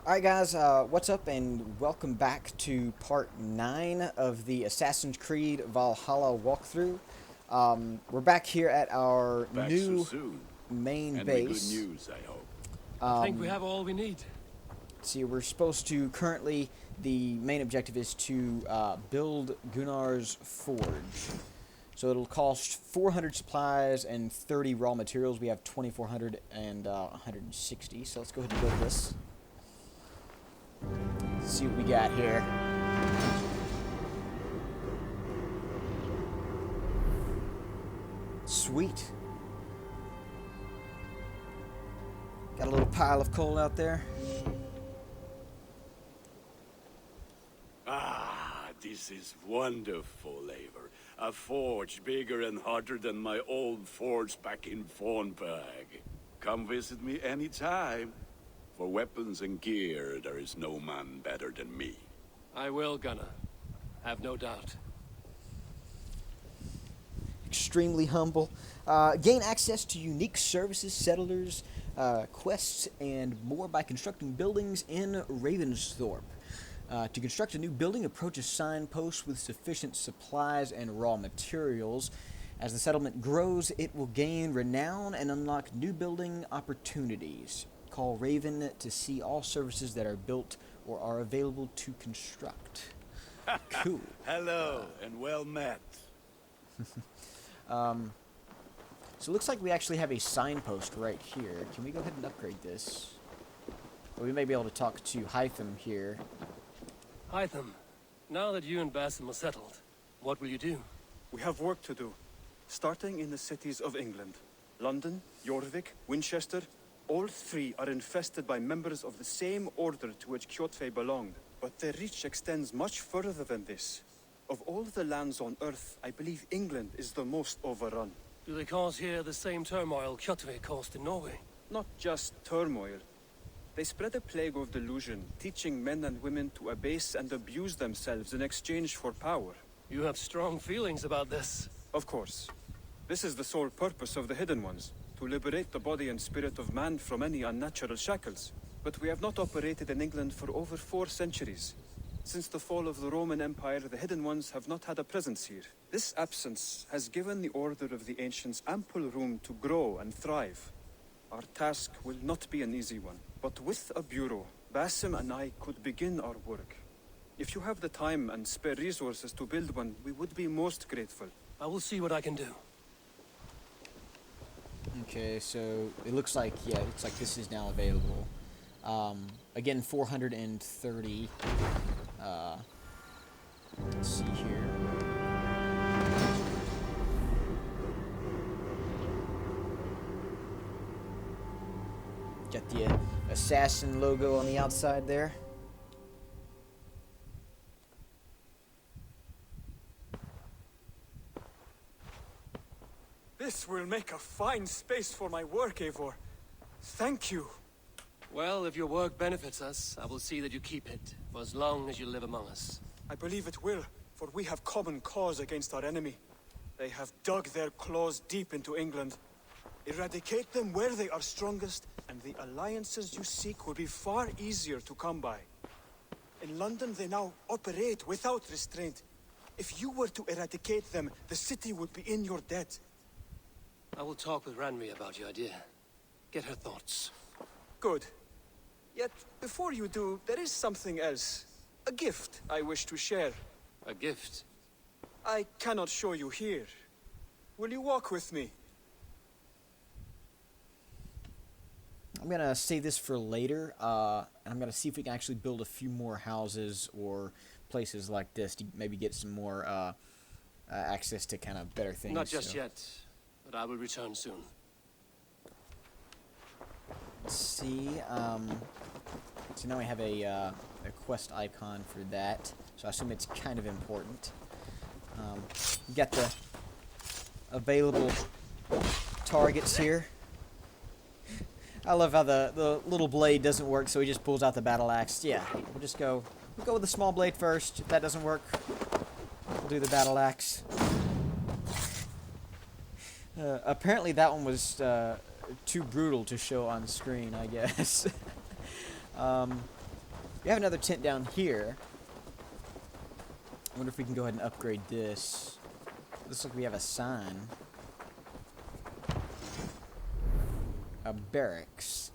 Alright guys, what's up and welcome back to part 9 of the Assassin's Creed Valhalla walkthrough. We're back here at our Back so new soon. main And with good base. news, I hope. I think we have all we need. See, we're supposed to currently, the main objective is to build Gunnar's Forge. So it'll cost 400 supplies and 30 raw materials. We have 2,400 and 160, so let's go ahead and build this. Let's see what we got here. Sweet. Got a little pile of coal out there. Ah, this is wonderful, Eivor. A forge bigger and harder than my old forge back in Fornburg. Come visit me anytime. For weapons and gear, there is no man better than me. I will, Gunnar. Have no doubt. Extremely humble. Gain access to unique services, settlers, quests, and more by constructing buildings in Ravensthorpe. To construct a new building, approach a signpost with sufficient supplies and raw materials. As the settlement grows, it will gain renown and unlock new building opportunities. Call Raven to see all services that are built or are available to construct. Cool. Hello, and well met. So it looks like we actually have a signpost right here. Can we go ahead and upgrade this? Or we may be able to talk to Hytham here. Hytham, now that you and Basim are settled, what will you do? We have work to do, starting in the cities of England. London, Jorvik, Winchester, all three are infested by members of the same order to which Kjotve belonged. But their reach extends much further than this. Of all the lands on Earth, I believe England is the most overrun. Do they cause here the same turmoil Kjotve caused in Norway? Not just turmoil. They spread a plague of delusion, teaching men and women to abase and abuse themselves in exchange for power. You have strong feelings about this. Of course. This is the sole purpose of the Hidden Ones, to liberate the body and spirit of man from any unnatural shackles. But we have not operated in England for over 4 centuries. Since the fall of the Roman Empire, the Hidden Ones have not had a presence here. This absence has given the Order of the Ancients ample room to grow and thrive. Our task will not be an easy one, but with a bureau, Basim and I could begin our work. If you have the time and spare resources to build one, we would be most grateful. I will see what I can do. Okay, so it looks like, yeah, it looks like this is now available. Again, 430. Let's see here. Got the assassin logo on the outside there. This will make a fine space for my work, Eivor. Thank you. Well, if your work benefits us, I will see that you keep it, for as long as you live among us. I believe it will, for we have common cause against our enemy. They have dug their claws deep into England. Eradicate them where they are strongest, and the alliances you seek will be far easier to come by. In London, they now operate without restraint. If you were to eradicate them, the city would be in your debt. I will talk with Ranri about your idea. Get her thoughts. Good. Yet, before you do, there is something else. A gift I wish to share. A gift. I cannot show you here. Will you walk with me? I'm gonna save this for later. And I'm gonna see if we can actually build a few more houses or places like this to maybe get some more access to kind of better things. Not just so. yet, but I will return soon. Let's see. So now we have a quest icon for that. So I assume it's kind of important. We got the available targets here. I love how the little blade doesn't work, so he just pulls out the battle axe. Yeah, we'll go with the small blade first. If that doesn't work, we'll do the battle axe. Apparently that one was too brutal to show on screen, I guess. We have another tent down here. I wonder if we can go ahead and upgrade this. Looks like we have a sign. A barracks.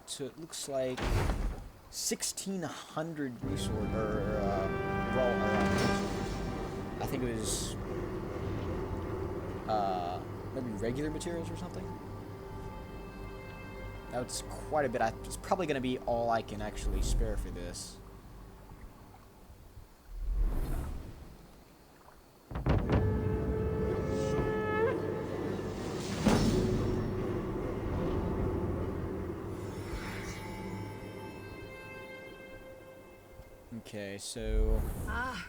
So it looks like 1,600 resource I think it was maybe regular materials or something. That's quite a bit. It's probably going to be all I can actually spare for this. Okay, so... Ah,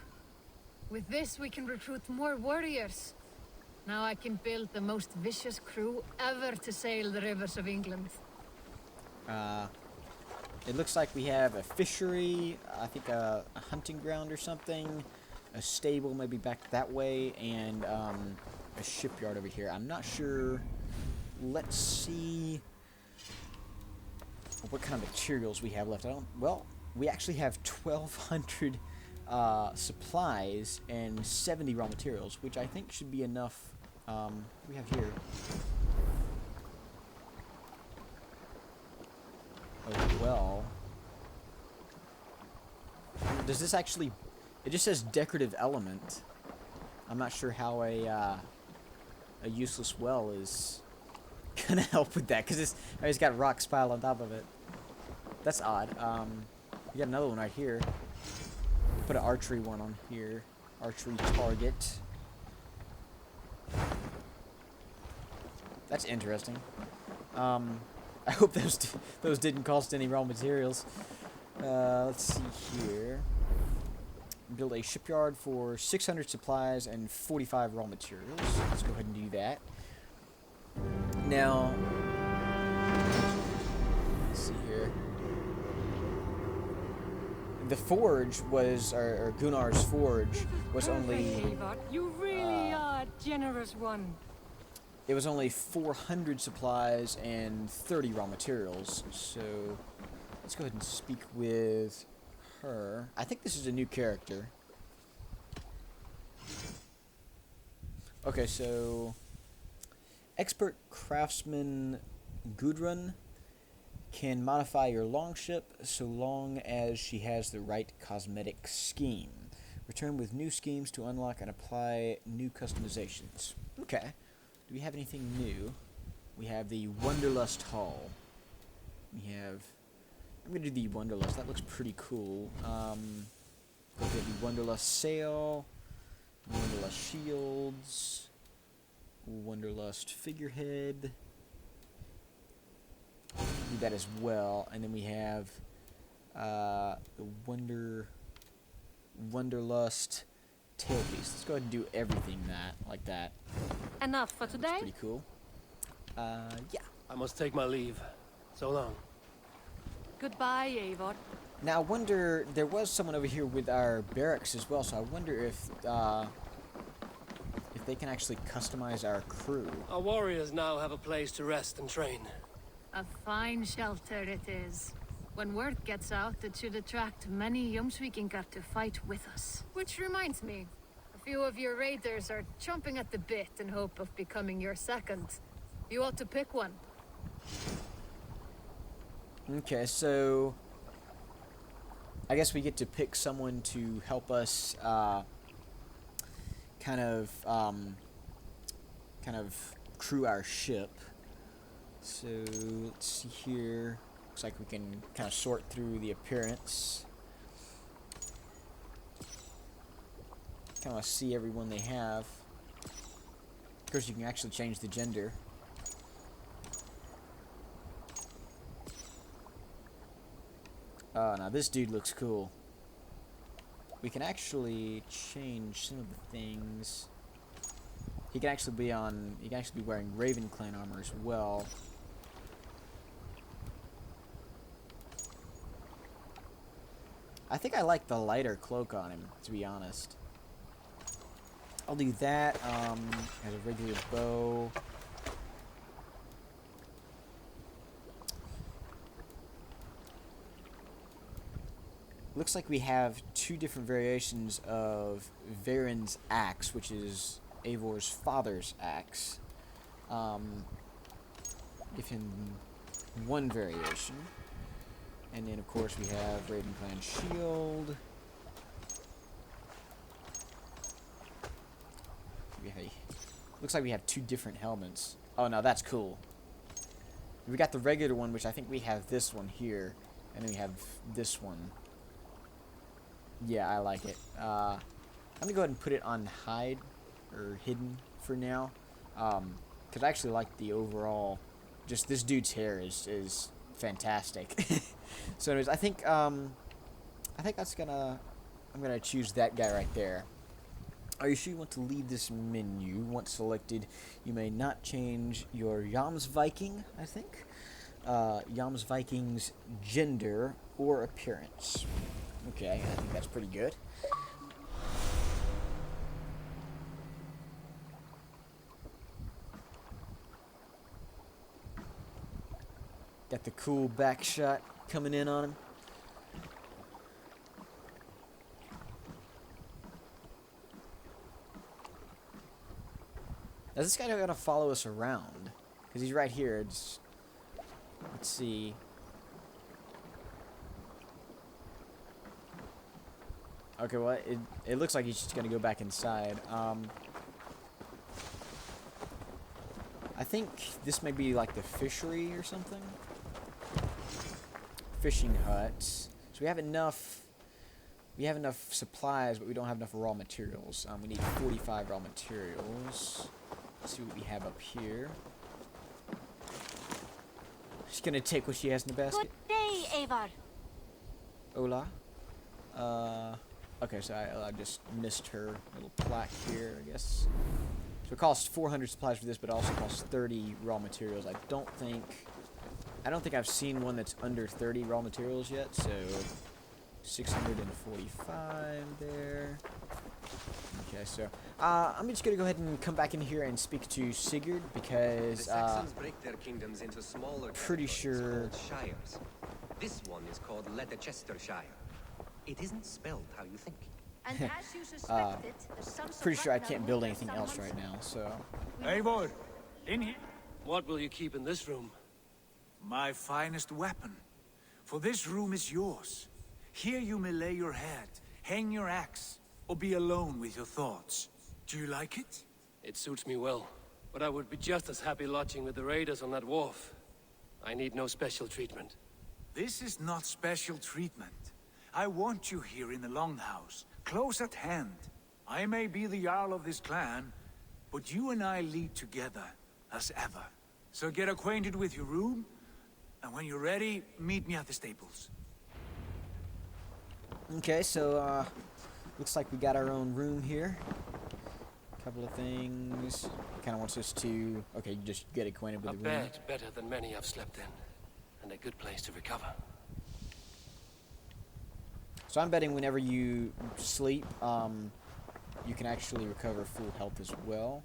with this we can recruit more warriors. Now I can build the most vicious crew ever to sail the rivers of England. It looks like we have a fishery, I think a hunting ground or something, a stable maybe back that way, and a shipyard over here. I'm not sure. Let's see what kind of materials we have left. Well, we actually have 1,200 supplies and 70 raw materials, which I think should be enough. What do we have here? Oh, well. Does this actually... It just says decorative element. I'm not sure how a useless well is gonna help with that, because it's got rocks piled on top of it. That's odd. We got another one right here. Put an archery one on here. Archery target. That's interesting. I hope those didn't cost any raw materials. Let's see here. Build a shipyard for 600 supplies and 45 raw materials. Let's go ahead and do that. Now, let's see here. The forge was, or Gunnar's forge was only... You really are a generous one. It was only 400 supplies and 30 raw materials, so let's go ahead and speak with her. I think this is a new character. Okay, so expert craftsman Gudrun can modify your longship so long as she has the right cosmetic scheme. Return with new schemes to unlock and apply new customizations. Okay. Do we have anything new? We have the Wanderlust Hall. We have... I'm going to do the Wanderlust. That looks pretty cool. Go to the Wanderlust Sail. Wanderlust Shields. Wanderlust Figurehead. Do that as well. And then we have the Wanderlust Tailpiece. Let's go ahead and do everything like that. Enough for today? That's pretty cool. Yeah. I must take my leave. So long. Goodbye, Eivor. Now, I wonder, there was someone over here with our barracks as well, so I wonder if they can actually customize our crew. Our warriors now have a place to rest and train. A fine shelter it is. When word gets out, it should attract many Jomsvikingar to fight with us. Which reminds me, a few of your raiders are chomping at the bit in hope of becoming your second. You ought to pick one. Okay, so I guess we get to pick someone to help us kind of crew our ship. So let's see here. Looks like we can kind of sort through the appearance. Kind of see everyone they have. Of course, you can actually change the gender. Now this dude looks cool. We can actually change some of the things. He can actually be wearing Raven Clan armor as well. I think I like the lighter cloak on him, to be honest. I'll do that. Has a regular bow. looks like we have two different variations of Varen's axe, which is Eivor's father's axe. Give him one variation. And then, of course, we have Raven Clan Shield. Looks like we have two different helmets. Oh, no, that's cool. We got the regular one, which I think we have this one here. And then we have this one. Yeah, I like it. I'm going to go ahead and put it on hide, or hidden for now. Because I actually like the overall, just this dude's hair is fantastic. So anyways, I think that's I'm gonna choose that guy right there. Are you sure you want to leave this menu? Once selected, you may not change your Jomsviking, I think. Jomsviking's gender or appearance. Okay, I think that's pretty good. Got the cool back shot coming in on him. Now this guy gonna follow us around? Because he's right here. Let's see. Okay, well, it looks like he's just gonna go back inside. I think this may be like the fishery or something. Fishing huts. So we have enough supplies, but we don't have enough raw materials. We need 45 raw materials. Let's see what we have up here. She's gonna take what she has in the basket. Good day, Eivor. Ola. Okay, so I just missed her little plaque here, I guess. So it costs 400 supplies for this, but it also costs 30 raw materials. I don't think I've seen one that's under 30 raw materials yet, so 645 there. Okay, so I'm just gonna go ahead and come back in here and speak to Sigurd because The Saxons break their kingdoms into smaller pretty territories sure- called shires. This one is called Leicestershire. It isn't spelled how you think. And as you suspected, the sons of pretty sure I Ragnar can't build moved anything some else months right now, so Eivor, in here. What will you keep in this room? My finest weapon. For this room is yours. Here you may lay your head, hang your axe, or be alone with your thoughts. Do you like it? It suits me well, but I would be just as happy lodging with the raiders on that wharf. I need no special treatment. This is not special treatment. I want you here in the Longhouse, close at hand. I may be the Jarl of this clan, but you and I lead together, as ever. So get acquainted with your room, and when you're ready, meet me at the stables. okay, so looks like we got our own room here. Couple of things. Kind of wants us to just get acquainted with A the room. bed better than many I've slept in, and a good place to recover. So I'm betting whenever you sleep, you can actually recover full health as well.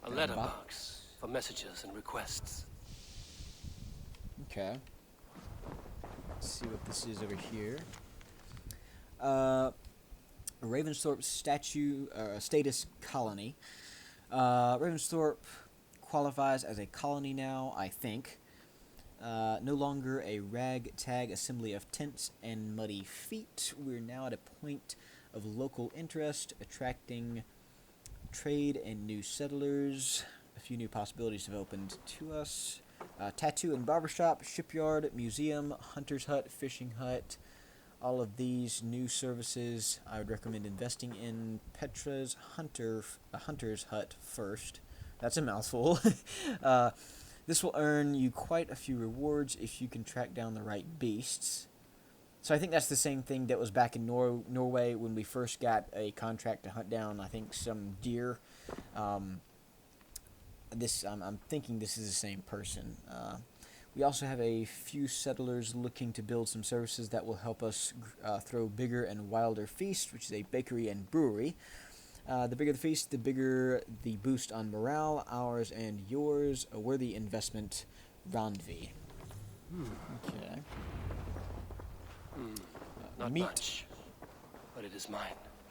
A letterbox for messages and requests. Okay. Let's see what this is over here. Ravensthorpe status colony. Ravensthorpe qualifies as a colony now, I think. No longer a ragtag assembly of tents and muddy feet. We're now at a point of local interest, attracting trade and new settlers. A few new possibilities have opened to us. Tattoo and barbershop, shipyard, museum, hunter's hut, fishing hut. All of these new services, I would recommend investing in Petra's hunter's hut first. That's a mouthful. This will earn you quite a few rewards if you can track down the right beasts. So I think that's the same thing that was back in Norway when we first got a contract to hunt down, I think, some deer. I'm thinking this is the same person. We also have a few settlers looking to build some services that will help us throw bigger and wilder feast, which is a bakery and brewery. The bigger the feast, the bigger the boost on morale, ours and yours. A worthy investment, Randvi. Okay. Not Meat. much, but it is mine.